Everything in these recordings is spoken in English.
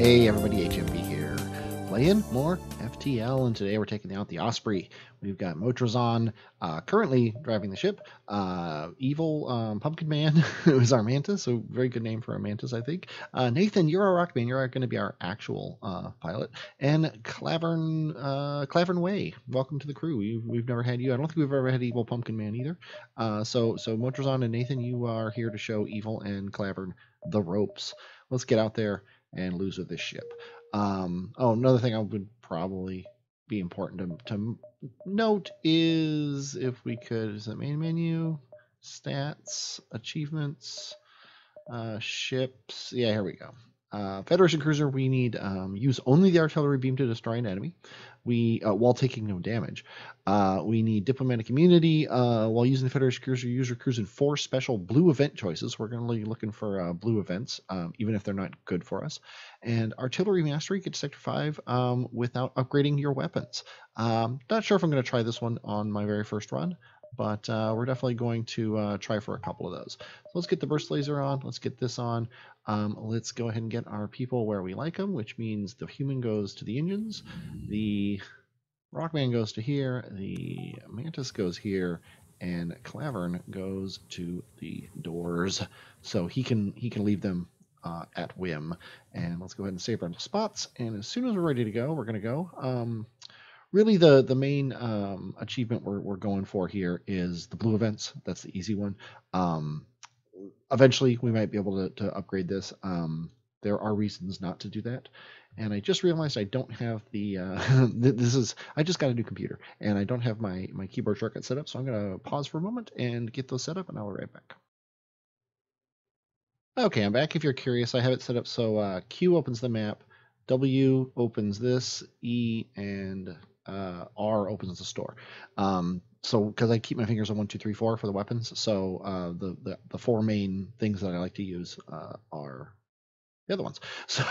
Hey everybody, HMV here, playing more FTL, and today we're taking out the Osprey. We've got Motrazon currently driving the ship. Evil Pumpkin Man, who is our mantis, so very good name for our mantis, I think. Nathan, you're our Rockman. You're going to be our actual pilot. And Clavern Way, welcome to the crew. We've never had you. I don't think we've ever had Evil Pumpkin Man either. So Motrazon and Nathan, you are here to show Evil and Clavern the ropes. Let's get out there and lose with this ship. Another thing I would probably be important to note is if we could, is it main menu, stats, achievements, ships. Yeah, here we go. Federation cruiser, we need use only the artillery beam to destroy an enemy. We while taking no damage. We need diplomatic immunity while using the Federation cruiser. Use your cruise in 4 special blue event choices. We're going to be looking for blue events, even if they're not good for us. And artillery mastery, get to sector 5 without upgrading your weapons. Not sure if I'm going to try this one on my very first run, but we're definitely going to try for a couple of those. So let's get the burst laser on. Let's get this on. Let's go ahead and get our people where we like them, which means the human goes to the engines, the Rockman goes to here, the Mantis goes here, and Clavern goes to the doors. So he can leave them at whim. And let's go ahead and save our spots. And as soon as we're ready to go, we're going to go. Really, the main achievement we're going for here is the blue events. That's the easy one. Eventually, we might be able to upgrade this. There are reasons not to do that. And I just realized I don't have the, I just got a new computer, and I don't have my keyboard shortcut set up, so I'm going to pause for a moment and get those set up, and I'll be right back. Okay, I'm back. If you're curious, I have it set up so Q opens the map, W opens this, E and R opens the store. So because I keep my fingers on 1, 2, 3, 4 for the weapons, so the 4 main things that I like to use are the other ones. So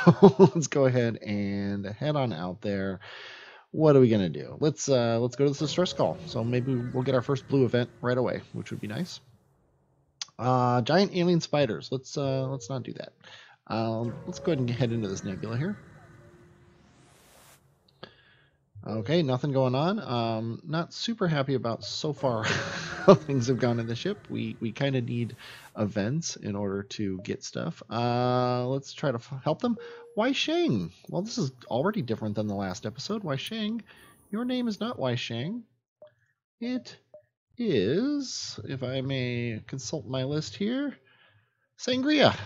let's go ahead and head on out there. What are we gonna do? Let's go to the distress call. So maybe we'll get our first blue event right away, which would be nice. Giant alien spiders. Let's not do that. Let's go ahead and head into this nebula here. Okay, nothing going on. Not super happy about so far how things have gone in the ship. We kind of need events in order to get stuff. Let's try to help them. Wai Sheng. Well, this is already different than the last episode. Wai Sheng, your name is not Wai Sheng. It is, if I may consult my list here, Sangria.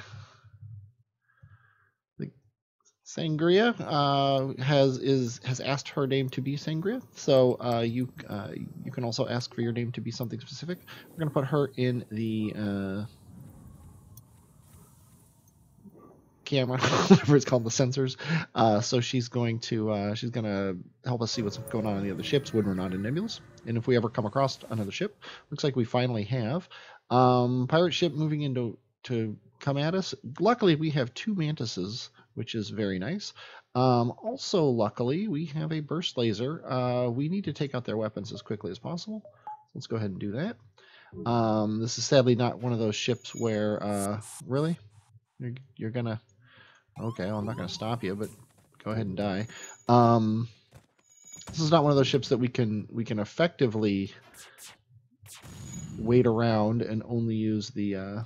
Sangria has asked her name to be Sangria, so you can also ask for your name to be something specific. We're gonna put her in the camera, whatever it's called, the sensors. So she's gonna help us see what's going on in the other ships when we're not in nebulas, and if we ever come across another ship. Looks like we finally have pirate ship moving into to come at us. Luckily, we have 2 mantises, which is very nice. Also, luckily, we have a burst laser. We need to take out their weapons as quickly as possible. Let's go ahead and do that. This is sadly not one of those ships where, really? You're gonna... Okay, well, I'm not gonna stop you, but go ahead and die. This is not one of those ships that we can effectively wait around and only use the...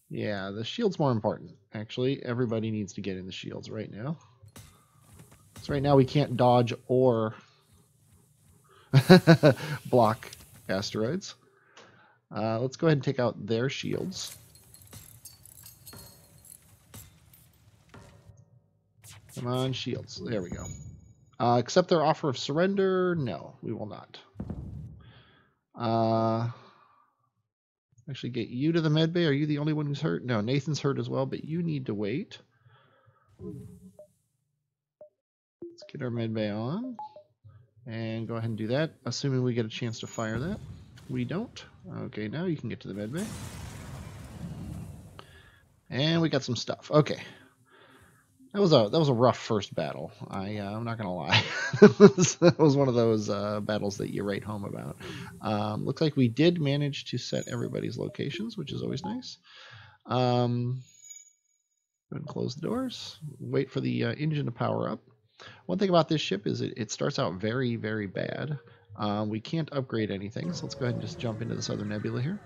Yeah, the shield's more important. Actually, everybody needs to get in the shields right now. So right now we can't dodge or block asteroids. Let's go ahead and take out their shields. Come on, shields. There we go. Accept their offer of surrender? No, we will not. Actually get you to the med bay. Are you the only one who's hurt? No, Nathan's hurt as well, but you need to wait. Let's get our med bay on and go ahead and do that, assuming we get a chance to fire that. We don't. Okay, now you can get to the med bay. And we got some stuff. Okay. That was a rough first battle. I'm not gonna lie. That was one of those battles that you write home about. Looks like we did manage to set everybody's locations, which is always nice. Go ahead and close the doors. Wait for the engine to power up. One thing about this ship is it starts out very, very bad. We can't upgrade anything, so let's go ahead and just jump into this other nebula here.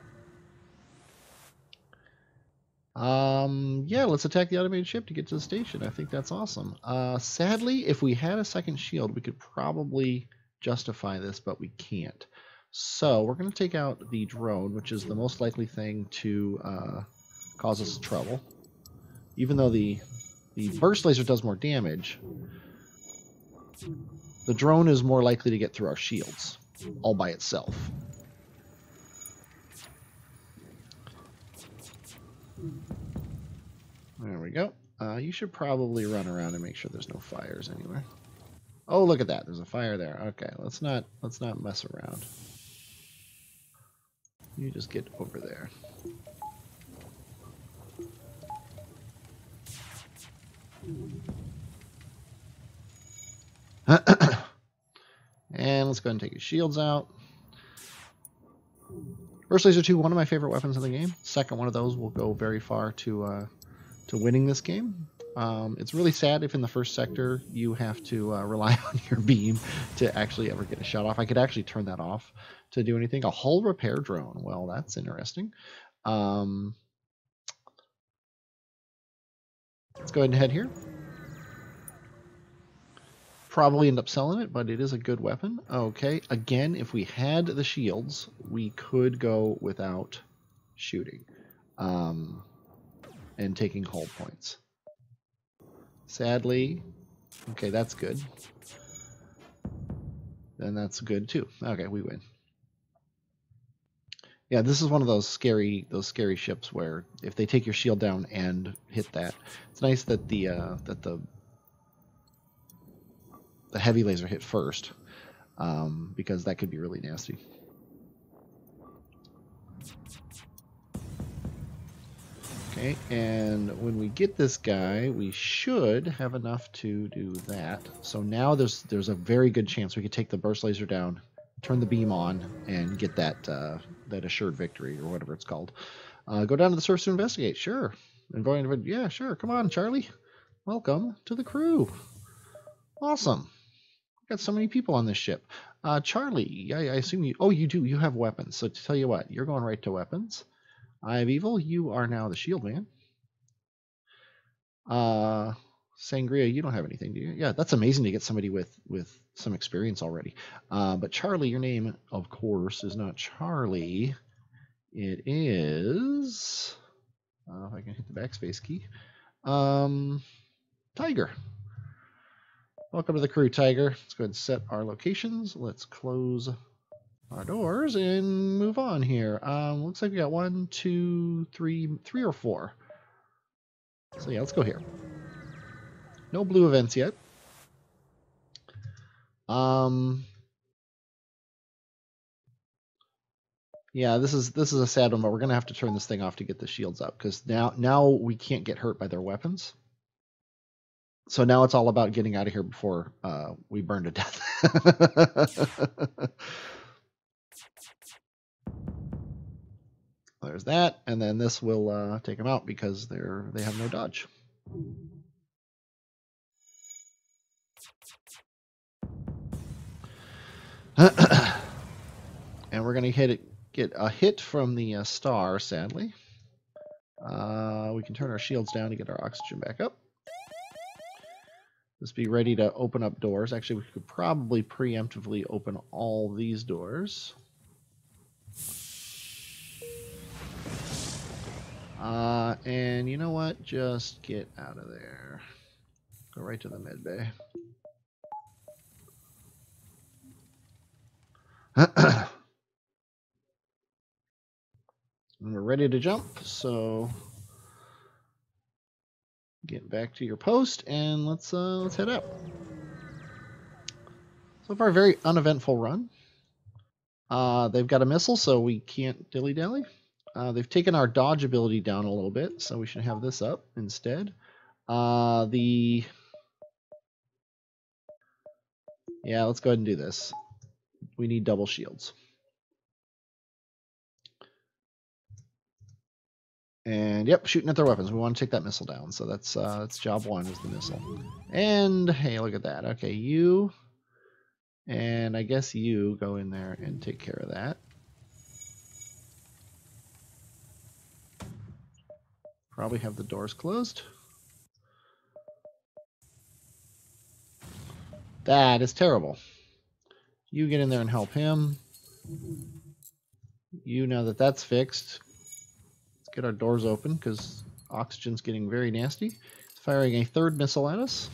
Yeah, let's attack the automated ship to get to the station. I think that's awesome. Sadly, if we had a second shield, we could probably justify this, but we can't. So we're going to take out the drone, which is the most likely thing to cause us trouble. Even though the burst laser does more damage, the drone is more likely to get through our shields all by itself. There we go. You should probably run around and make sure there's no fires anywhere. Oh, look at that. There's a fire there. Okay, let's not mess around. You just get over there. And let's go ahead and take his shields out. Burst Laser 2, one of my favorite weapons in the game. Second one of those will go very far to winning this game. It's really sad if in the first sector you have to rely on your beam to actually ever get a shot off. I could actually turn that off to do anything. A hull repair drone. Well, that's interesting. Let's go ahead and head here. Probably end up selling it, but it is a good weapon. Okay, again, if we had the shields, we could go without shooting and taking hull points. Sadly, okay, that's good. Then that's good too. Okay, we win. Yeah, this is one of those scary ships where if they take your shield down and hit that, it's nice that the heavy laser hit first, because that could be really nasty. Okay, and when we get this guy, we should have enough to do that. So now there's a very good chance we could take the burst laser down, turn the beam on, and get that that assured victory, or whatever it's called. Go down to the surface to investigate. Sure. Yeah, sure. Come on, Charlie. Welcome to the crew. Awesome. Got so many people on this ship. Charlie, I assume you... Oh, you do. You have weapons. So to tell you what, you're going right to weapons. Eye of Evil, you are now the shield man. Sangria, you don't have anything, do you? Yeah, that's amazing to get somebody with some experience already. But Charlie, your name, of course, is not Charlie. It is... if I can hit the backspace key. Tiger. Welcome to the crew, Tiger. Let's go ahead and set our locations. Let's close our doors and move on here. Looks like we got 1, 2, 3 or 4. So yeah, let's go here. No blue events yet. Yeah, this is a sad one, but we're gonna have to turn this thing off to get the shields up, because now we can't get hurt by their weapons. So now it's all about getting out of here before we burn to death. There's that, and then this will take them out because they have no dodge. And we're gonna get a hit from the star, sadly. We can turn our shields down to get our oxygen back up. Let's be ready to open up doors. Actually, we could probably preemptively open all these doors. And you know what? Just get out of there. Go right to the med bay. And we're ready to jump, so get back to your post and let's head up. So far, a very uneventful run. They've got a missile, so we can't dilly-dally. They've taken our dodge ability down a little bit, so we should have this up instead. Yeah, let's go ahead and do this. We need double shields. And yep, shooting at their weapons. We want to take that missile down. So that's job one is the missile. And hey, look at that. Okay, you and I guess you go in there and take care of that. Probably have the doors closed. That is terrible. You get in there and help him. You, now that that's fixed, let's get our doors open because oxygen's getting very nasty. It's firing a third missile at us.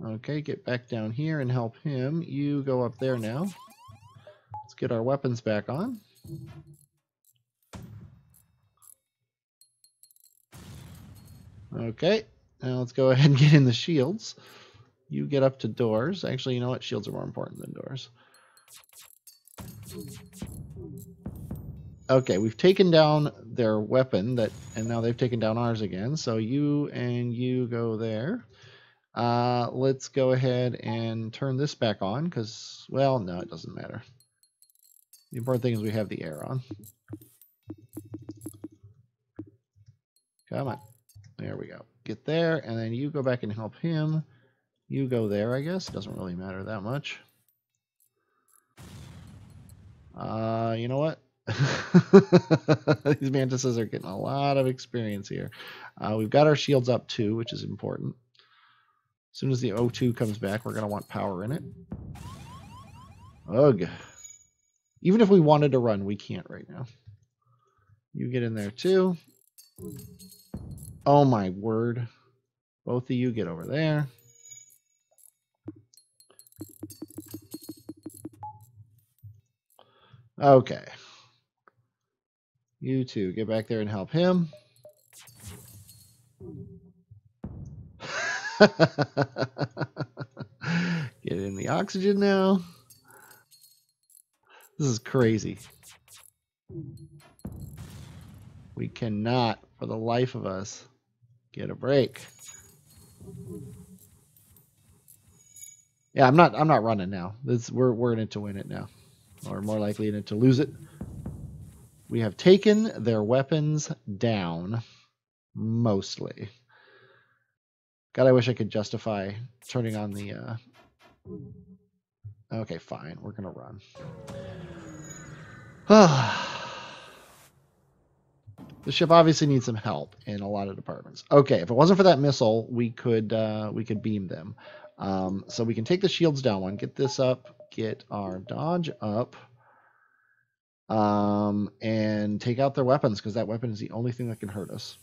Okay, get back down here and help him. You go up there now. Let's get our weapons back on. Okay, now let's go ahead and get in the shields. You get up to doors. Actually, you know what? Shields are more important than doors. Okay, we've taken down their weapon, and now they've taken down ours again. So you and you go there. Let's go ahead and turn this back on because, well, no, it doesn't matter. The important thing is we have the air on. Come on. There we go. Get there, and then you go back and help him. You go there, I guess. Doesn't really matter that much. You know what? These mantises are getting a lot of experience here. We've got our shields up too, which is important. As soon as the O2 comes back, we're going to want power in it. Ugh. Even if we wanted to run, we can't right now. You get in there too. Oh my word. Both of you get over there. Okay. You two, get back there and help him. Get in the oxygen now. This is crazy. We cannot, for the life of us, get a break. Yeah, I'm not running now. We're in it to win it now. Or more likely in it to lose it. We have taken their weapons down, mostly. God, I wish I could justify turning on the... Okay, fine. We're going to run. The ship obviously needs some help in a lot of departments. Okay, if it wasn't for that missile, we could beam them. So we can take the shields down one, get this up, get our dodge up, and take out their weapons, because that weapon is the only thing that can hurt us.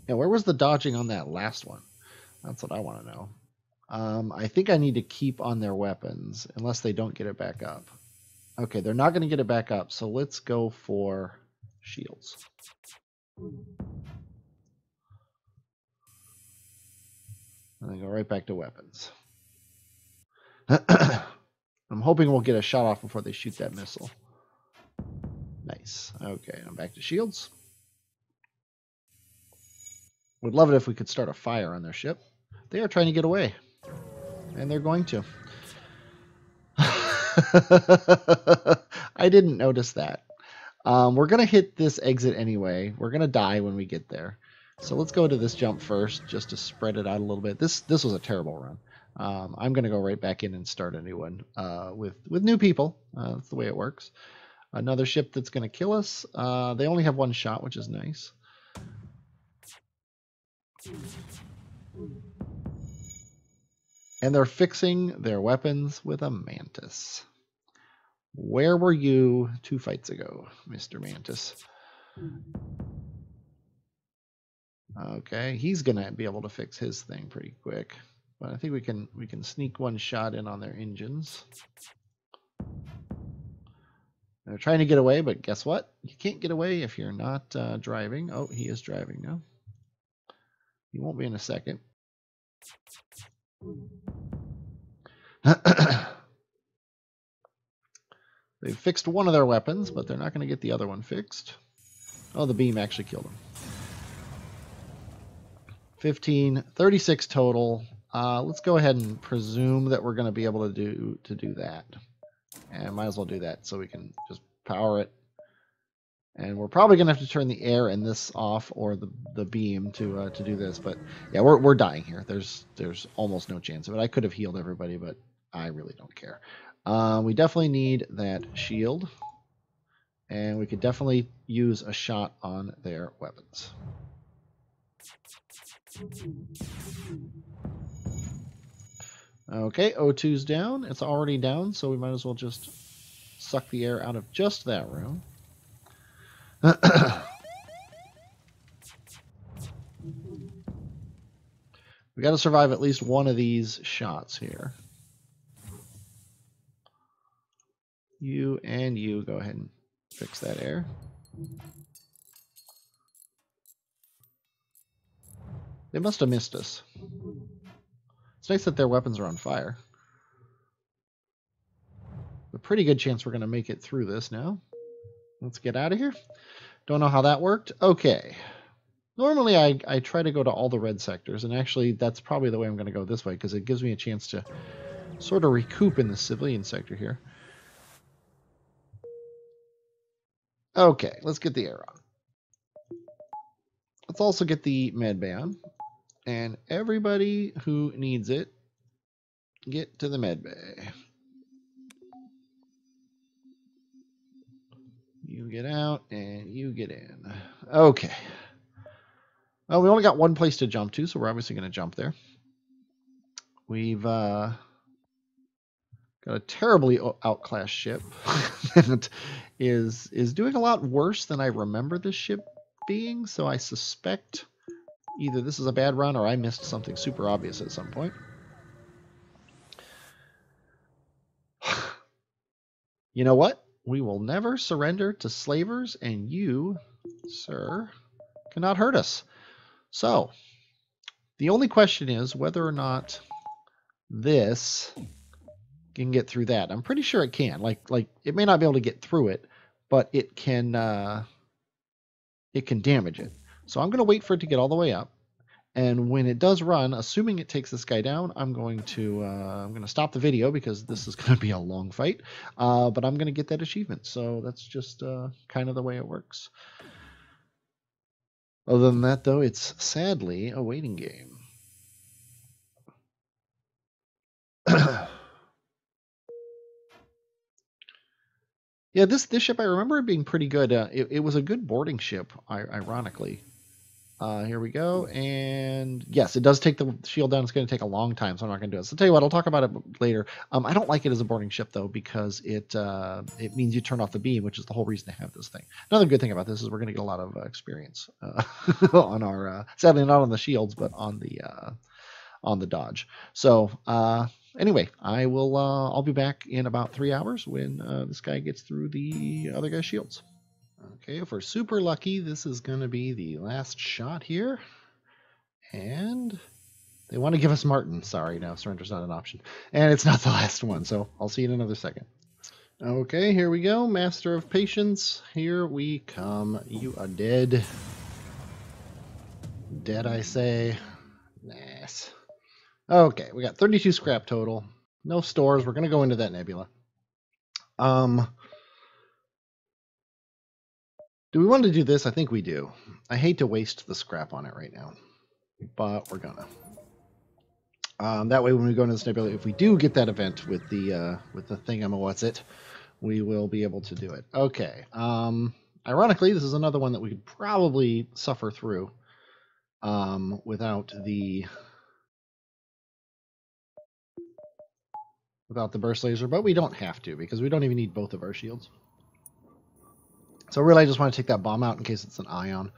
Yeah, where was the dodging on that last one? That's what I want to know. I think I need to keep on their weapons, unless they don't get it back up. Okay, they're not going to get it back up, so let's go for shields. And then go right back to weapons. I'm hoping we'll get a shot off before they shoot that missile. Nice. Okay, I'm back to shields. Would love it if we could start a fire on their ship. They are trying to get away. And they're going to. I didn't notice that. We're going to hit this exit anyway. We're going to die when we get there. So let's go to this jump first, just to spread it out a little bit. This was a terrible run. I'm going to go right back in and start a new one with new people. That's the way it works. Another ship that's going to kill us. They only have one shot, which is nice. And they're fixing their weapons with a mantis. Where were you 2 fights ago, Mr. Mantis? Okay, he's gonna be able to fix his thing pretty quick. But I think we can sneak one shot in on their engines. They're trying to get away, but guess what? You can't get away if you're not driving. Oh, he is driving now. He won't be in a second. They've fixed one of their weapons, but they're not going to get the other one fixed. Oh, the beam actually killed him. 15, 36 total. let's go ahead and presume that we're going to be able to do that. And might as well do that so we can just power it. And we're probably going to have to turn the air in this off or the beam to do this. But yeah, we're dying here. There's almost no chance of it. I could have healed everybody, but I really don't care. We definitely need that shield. And we could definitely use a shot on their weapons. Okay, O2's down. It's already down, so we might as well just suck the air out of just that room. We got to survive at least one of these shots here. You and you go ahead and fix that air. They must have missed us. It's nice that their weapons are on fire. A pretty good chance we're going to make it through this now. Let's get out of here. Don't know how that worked. Okay. Normally I try to go to all the red sectors, and actually that's probably the way I'm going to go this way, because it gives me a chance to sort of recoup in the civilian sector here. Okay, let's get the air on. Let's also get the med bay on. And everybody who needs it, get to the med bay. You get out and you get in. Okay. Well, we only got one place to jump to, so we're obviously going to jump there. We've got a terribly outclassed ship that is doing a lot worse than I remember this ship being, so I suspect either this is a bad run or I missed something super obvious at some point. You know what? We will never surrender to slavers, and you, sir, cannot hurt us. So, the only question is whether or not this can get through that. I'm pretty sure it can. Like it may not be able to get through it, but it can damage it. So I'm going to wait for it to get all the way up, and when it does run, assuming it takes this guy down, I'm going to stop the video because this is going to be a long fight. But I'm going to get that achievement. So that's just kind of the way it works. Other than that, though, it's sadly a waiting game. Yeah, this ship, I remember it being pretty good. It was a good boarding ship, ironically. Here we go. And yes, it does take the shield down. It's going to take a long time, so I'm not going to do it. So I'll tell you what, I'll talk about it later. I don't like it as a boarding ship, though, because it means you turn off the beam, which is the whole reason to have this thing. Another good thing about this is we're going to get a lot of experience on our, sadly not on the shields, but on the dodge. So anyway, I'll be back in about 3 hours when this guy gets through the other guy's shields. Okay, if we're super lucky, this is going to be the last shot here. And they want to give us Martin. Sorry, no, surrender's not an option. And it's not the last one, so I'll see you in another second. Okay, here we go. Master of Patience. Here we come. You are dead. Dead, I say. Nice. Okay, we got 32 scrap total. No stores. We're going to go into that nebula. Do we want to do this? I think we do. I hate to waste the scrap on it right now, but we're gonna. That way, when we go into this nebula, if we do get that event with the thingamawhatsit, we will be able to do it. Okay. Ironically, this is another one that we could probably suffer through without the burst laser, but we don't have to because we don't even need both of our shields. So really, I just want to take that bomb out in case it's an ion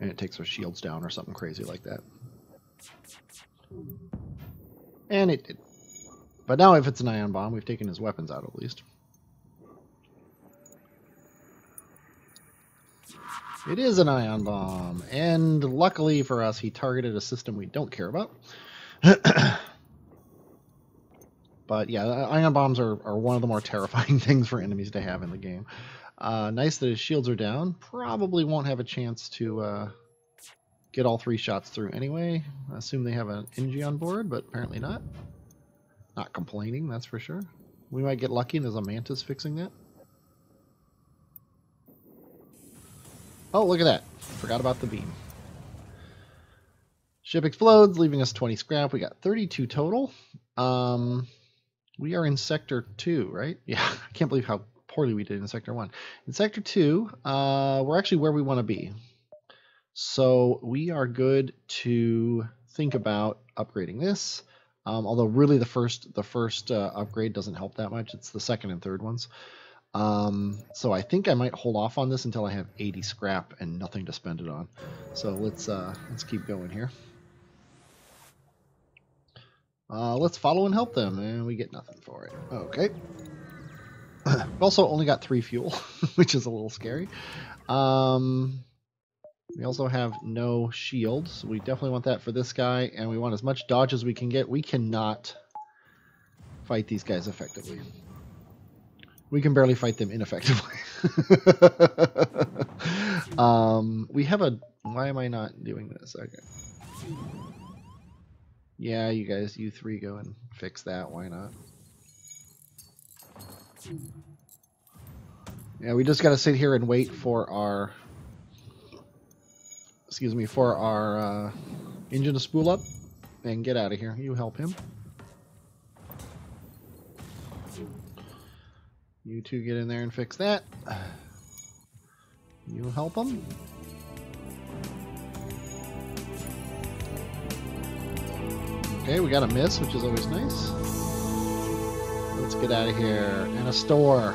and it takes our shields down or something crazy like that. And it did. But now if it's an ion bomb, we've taken his weapons out at least. It is an ion bomb. And luckily for us, he targeted a system we don't care about. But yeah, ion bombs are one of the more terrifying things for enemies to have in the game. Nice that his shields are down. Probably won't have a chance to get all 3 shots through anyway. I assume they have an NG on board, but apparently not. Not complaining, that's for sure. We might get lucky and there's a Mantis fixing that. Oh, look at that. Forgot about the beam. Ship explodes, leaving us 20 scrap. We got 32 total. We are in Sector 2, right? Yeah, I can't believe how poorly we did in Sector 1. In Sector 2, we're actually where we want to be. So we are good to think about upgrading this. Although really the first upgrade doesn't help that much. It's the second and third ones. So I think I might hold off on this until I have 80 scrap and nothing to spend it on. So let's keep going here. Let's follow and help them, and we get nothing for it. Okay. We've also only got 3 fuel, which is a little scary. We also have no shield, so we definitely want that for this guy, and we want as much dodge as we can get. We cannot fight these guys effectively. We can barely fight them ineffectively. We have a... Why am I not doing this? Okay. Yeah, you guys, you 3 go and fix that. Why not? Yeah, we just got to sit here and wait for our... Excuse me, for our engine to spool up and get out of here. You help him. You 2 get in there and fix that. You help him. Okay, we got a miss, which is always nice. Let's get out of here. And a store.